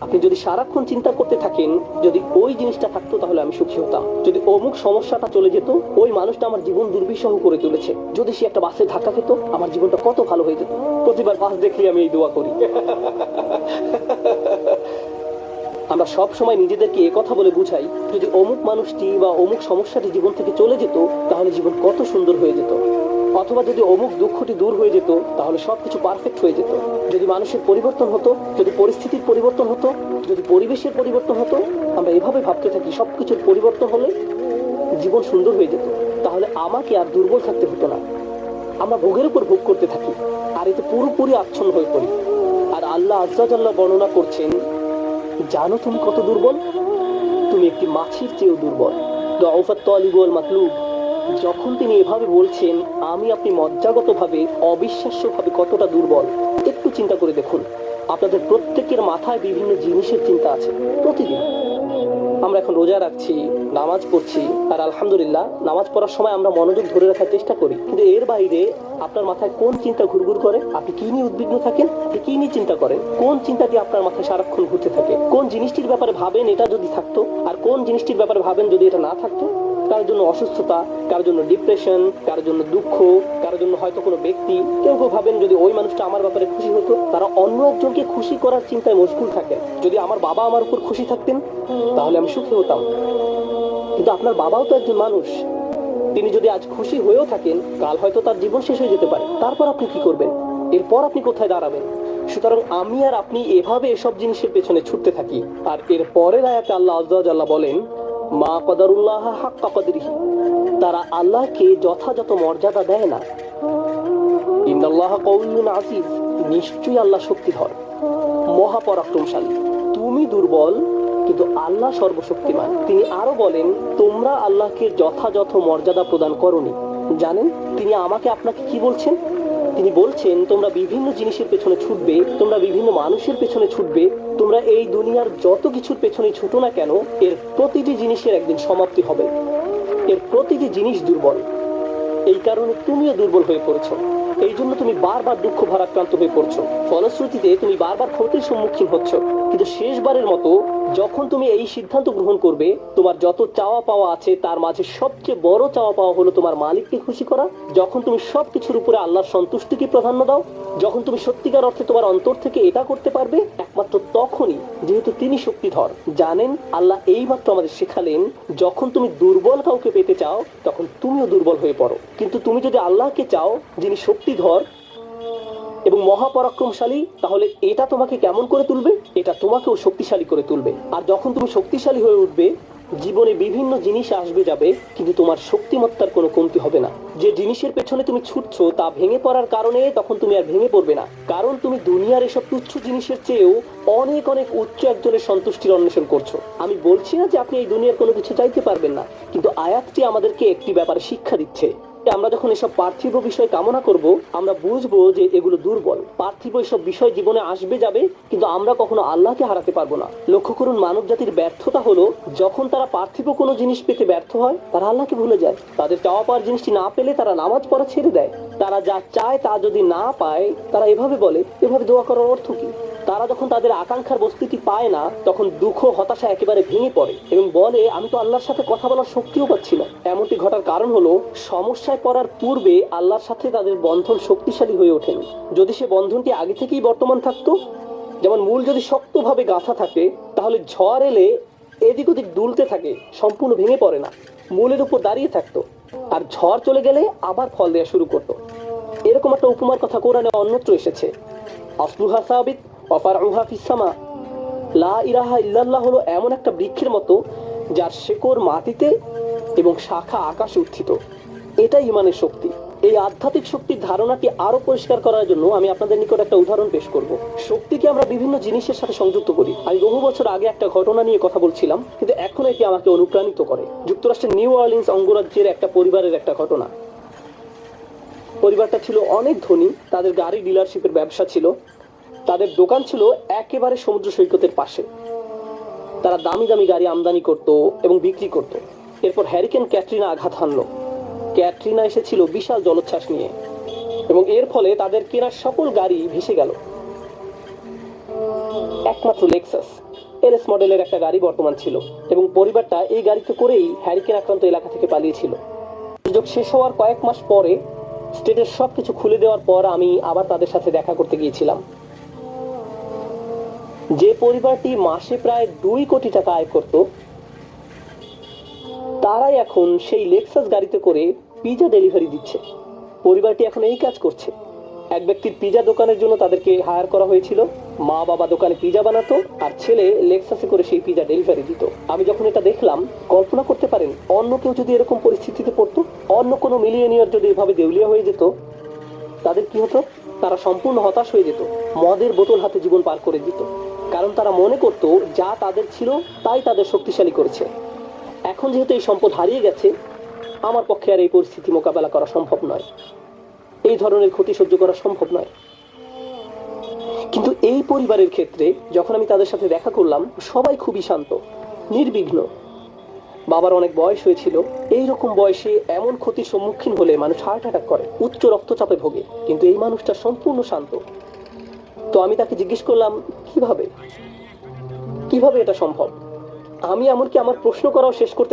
আপনি যদি সারাক্ষণ চিন্তা করতে থাকেন যদি ওই জিনিসটা থাকতো তাহলে আমি সুখী হতাম, যদি অমুক সমস্যাটা চলে যেত, ওই মানুষটা আমার জীবন দুর্বিষহ করে তুলেছে, যদি সে একটা বাসে ধাক্কা খেত আমার জীবনটা কত ভালো হয়ে যেত। প্রতিবার বাস দেখলে আমি এই দোয়া করি। আমরা সব সময় নিজেদেরকে কথা বলে বুঝাই যদি অমুক মানুষটি বা অমুক সমস্যাটি জীবন থেকে চলে যেত তাহলে জীবন কত সুন্দর হয়ে যেত, অথবা যদি অমুক দুঃখটি দূর হয়ে যেত তাহলে সবকিছু পারফেক্ট হয়ে যেত, যদি মানুষের পরিবর্তন হতো, যদি পরিস্থিতির পরিবর্তন হতো, যদি পরিবেশের পরিবর্তন হতো। আমরা এভাবে ভাবতে থাকি সবকিছুর পরিবর্তন হলে জীবন সুন্দর হয়ে যেত, তাহলে আমাকে আর দুর্বল থাকতে হতো না। আমরা ভোগের উপর ভোগ করতে থাকি আর এতে পুরোপুরি আচ্ছন্ন হয়ে পড়ি। আর আল্লাহ আজ্জা জাল্লাহ বর্ণনা করছেন, জানো তুমি কত দুর্বল? তুমি একটি মাছির চেয়েও দুর্বল। দুআফাত তালিব ওয়াল মাতলুব। যখন তিনি এভাবে বলছেন আমি আপনি মজ্জাগতভাবে অবিশ্বাস্যভাবে কতটা দুর্বল, একটু চিন্তা করে দেখুন। আপনাদের প্রত্যেকের মাথায় বিভিন্ন জিনিসের চিন্তা আছে প্রতিদিন। আমরা এখন রোজা রাখছি, নামাজ পড়ছি, আর আলহামদুলিল্লাহ নামাজ পড়ার সময় আমরা মনোযোগ ধরে রাখার চেষ্টা করি, কিন্তু এর বাইরে আপনার মাথায় কোন চিন্তা ঘুরঘুর করে? আপনি কি নিয়ে উদ্বিগ্ন থাকেন? আপনি কি নিয়ে চিন্তা করেন? কোন চিন্তাটি আপনার মাথায় সারাক্ষণ ঘুরতে থাকে? কোন জিনিসটির ব্যাপারে ভাবেন এটা যদি থাকতো, আর কোন জিনিসটির ব্যাপারে ভাবেন যদি এটা না থাকতো? কারোর জন্য অসুস্থতা, কারোর জন্য ডিপ্রেশন, কারোর জন্য দুঃখ, কারোর জন্য হয়তো কোনো ব্যক্তি। কেউ কেউ ভাবেন যদি ওই মানুষটা আমার ব্যাপারে খুশি হতো। তারা অন্য একজনকে খুশি করার চিন্তায় মশগুল থাকেন। যদি আমার বাবা আমার উপর খুশি থাকতেন তাহলে আমি সুখী হতাম, কিন্তু আপনার বাবাও তো একজন মানুষ। তিনি যদি আজ খুশি হয়েও থাকেন কাল হয়তো তার জীবন শেষ হয়ে যেতে পারে। তারপর আপনি কি করবেন? এরপর আপনি কোথায় দাঁড়াবেন? সুতরাং আমি আর আপনি এভাবে এসব জিনিসের পেছনে ছুটতে থাকি। আর এর পরের আয়াতে আল্লাহ আজ্জা ওয়া জাল্লা বলেন, মা কদারুল্লাহ হাক্কা কদরিহি। তারা আল্লাহকে যথাযথ মর্যাদা দেয় না। ইন্নাল্লাহা কাউইয়্যুন আজিজ। নিশ্চয়ই আল্লাহ শক্তিধর, মহাপরাক্রমশালী। তুমি দুর্বল কিন্তু আল্লাহ সর্বশক্তিমান। তিনি আরো বলেন, তোমরা আল্লাহকে যথাযথ মর্যাদা প্রদান করোনি। জানেন তিনি আমাকে আপনাকে কি বলছেন? তিনি বলছেন তোমরা বিভিন্ন জিনিসের পেছনে ছুটবে, তোমরা বিভিন্ন মানুষের পেছনে ছুটবে, তোমরা এই দুনিয়ার যত কিছুর পেছনে ছুটো না কেন এর প্রতিটি জিনিসের একদিন সমাপ্তি হবে। এর প্রতিটি জিনিস দুর্বল। এই কারণে তুমিও দুর্বল হয়ে পড়েছো। এই জন্য তুমি বারবার দুঃখ ভারাক্রান্ত হয়ে পড়ছো। ফলশ্রুতিতে তুমি বারবার ক্ষতির সম্মুখীন হচ্ছ। কিন্তু শেষবারের মতো যখন তুমি এই সিদ্ধান্ত গ্রহণ করবে তোমার যত চাওয়া পাওয়া আছে তার মাঝে সবচেয়ে বড় চাওয়া পাওয়া হলো তোমার মালিককে খুশি করা, যখন তুমি সবকিছুর উপরে আল্লাহর সন্তুষ্টিকে প্রাধান্য দাও, যখন তুমি সত্যিকার অর্থে তোমার অন্তর থেকে এটা করতে পারবে, একমাত্র তখনই, যেহেতু তিনি শক্তিধর। জানেন আল্লাহ এইমাত্র আমাদের শেখালেন যখন তুমি দুর্বল কাউকে পেতে চাও তখন তুমিও দুর্বল হয়ে পড়ো, কিন্তু তুমি যদি আল্লাহকে চাও যিনি শক্তিধর এবং মহাপরাক্রমশালী, তাহলে এটা তোমাকে কেমন করে তুলবে? এটা তোমাকেও শক্তিশালী করে তুলবে। আর যখন তুমি শক্তিশালী হয়ে উঠবে জীবনে বিভিন্ন জিনিস আসবে যাবে, কিন্তু তোমার শক্তিমত্তার কোনো কমতি হবে না। যে জিনিসের পেছনে তুমি ছুটছো তা ভেঙে পড়ার কারণে তখন তুমি আর ভেঙে পড়বে না, কারণ তুমি দুনিয়ার এসব তুচ্ছ জিনিসের চেয়েও অনেক অনেক উচ্চ একজনের সন্তুষ্টির অন্বেষণ করছো। আমি বলছি না যে আপনি এই দুনিয়ার কোনো কিছু চাইতে পারবেন না, কিন্তু আয়াতটি আমাদেরকে একটি ব্যাপারে শিক্ষা দিচ্ছে। আমরা যখন এসব পার্থিব বিষয় কামনা করব আমরা বুঝবো যে এগুলো দুর্বল। পার্থিব এসব বিষয় জীবনে আসবে যাবে, কিন্তু আমরা কখনো আল্লাহকে হারাতে পারবো না। লক্ষ্য করুন মানব জাতির ব্যর্থতা হলো যখন তারা পার্থিব কোনো জিনিস পেতে ব্যর্থ হয় তারা আল্লাহকে ভুলে যায়। তাদের চাওয়া পাওয়ার জিনিসটি না পেলে তারা নামাজ পড়া ছেড়ে দেয়। তারা যা চায় তা যদি না পায় তারা এভাবে বলে, এভাবে দোয়া করার অর্থ কি? তারা যখন তাদের আকাঙ্ক্ষার বস্তুটি পায় না তখন দুঃখ হতাশা একেবারে ভেঙে পড়ে এবং বলে আমি তো আল্লাহর সাথে কথা বলার শক্তিও পাচ্ছি না। এমনটি ঘটার কারণ হলো সমস্যায় পড়ার পূর্বে আল্লাহর সাথে তাদের বন্ধন শক্তিশালী হয়ে ওঠেনি। যদি সে বন্ধনটি আগে থেকেই বর্তমান থাকতো, যেমন মূল যদি শক্তভাবে গাঁথা থাকে তাহলে ঝড় এলে এদিক ওদিক দুলতে থাকে, সম্পূর্ণ ভেঙে পড়ে না, মূলের উপর দাঁড়িয়ে থাকতো। আর ঝড় চলে গেলে আবার ফল দেওয়া শুরু করতো। এরকম একটা উপমার কথা কোরআনে অন্যত্র এসেছে, আসলুহা সাবিত ওয়া ফারউহা ফিস সামা। লা ইলাহা ইল্লাল্লাহ হলো এমন একটা বৃক্ষের মতো যার শেকড় মাটিতে এবং শাখা আকাশে উত্থিত। এটাই ইমানের শক্তি। এই আধ্যাত্মিক শক্তির ধারণাটি আরো পরিষ্কার করার জন্য আমি আপনাদের নিকট একটা উদাহরণ পেশ করব। শক্তিকে আমরা বিভিন্ন জিনিসের সাথে সংযুক্ত করি। আমি বহু বছর আগে একটা ঘটনা নিয়ে কথা বলছিলাম, কিন্তু এখন এটি আমাকে অনুপ্রাণিত করে। যুক্তরাষ্ট্রের নিউ অরলিন্স অঙ্গরাজ্যের একটা পরিবারের একটা ঘটনা। পরিবারটা ছিল অনেক ধনী, তাদের গাড়ি ডিলারশিপের ব্যবসা ছিল, তাদের দোকান ছিল একেবারে সমুদ্র সৈকতের পাশে। তারা দামি দামি গাড়ি আমদানি করত এবং বিক্রি করত। এরপর হ্যারিকেন ক্যাটরিনা আঘাত হানলো। ক্যাটরিনা এসেছিল বিশাল জলোচ্ছ্বাস নিয়ে এবং এর ফলে তাদের কেনা সকল গাড়ি ভেসে গেল। একমাত্র লেক্সাস এলএস মডেলের একটা গাড়ি বর্তমান ছিল এবং পরিবারটা এই গাড়িতে করেই হ্যারিকেন আক্রান্ত এলাকা থেকে পালিয়েছিল। সুযোগ শেষ হওয়ার কয়েক মাস পরে স্টেটের সবকিছু খুলে দেওয়ার পর আমি আবার তাদের সাথে দেখা করতে গিয়েছিলাম। যে পরিবারটি মাসে প্রায় 2 কোটি টাকা আয় করত, তারাই এখন সেই লেক্সাস গাড়িতে করে পিজা ডেলিভারি দিচ্ছে। পরিবারটি এখন এই কাজ করছে। এক ব্যক্তির পিজা দোকানের জন্য তাদেরকে হায়ার করা হয়েছিল। মা বাবা দোকানে পিজা বানাতো আর ছেলে লেক্সাসে করে সেই পিজা ডেলিভারি দিত। আমি যখন এটা দেখলাম, কল্পনা করতে পারেন অন্য কেউ যদি এরকম পরিস্থিতিতে পড়তো, অন্য কোনো মিলিয়নিয়ার যদি এভাবে দেউলিয়া হয়ে যেত, তাদের কি হতো? তারা সম্পূর্ণ হতাশ হয়ে যেত, মদের বোতল হাতে জীবন পার করে দিত। কারণ তারা মনে করতো যা তাদের ছিল তাই তাদের শক্তিশালী করেছে। এখন যেহেতু এই সম্পদ হারিয়ে গেছে, আমার পক্ষে আর এই পরিস্থিতি মোকাবেলা করা সম্ভব নয়, এই ধরনের ক্ষতি সহ্য করা সম্ভব নয়। কিন্তু এই পরিবারের ক্ষেত্রে যখন আমি তাদের সাথে দেখা করলাম, সবাই খুবই শান্ত, নির্বিঘ্ন। বাবার অনেক বয়স হয়েছিল। এই রকম বয়সে এমন ক্ষতির সম্মুখীন হলে মানুষ হার্ট অ্যাটাক করে, উচ্চ রক্তচাপে ভোগে, কিন্তু এই মানুষটা সম্পূর্ণ শান্ত। তো আমি তাকে জিজ্ঞেস করলাম, কিভাবে কিভাবে এটা সম্ভব? আমি এমনকি আমার প্রশ্ন করাও শেষ করতে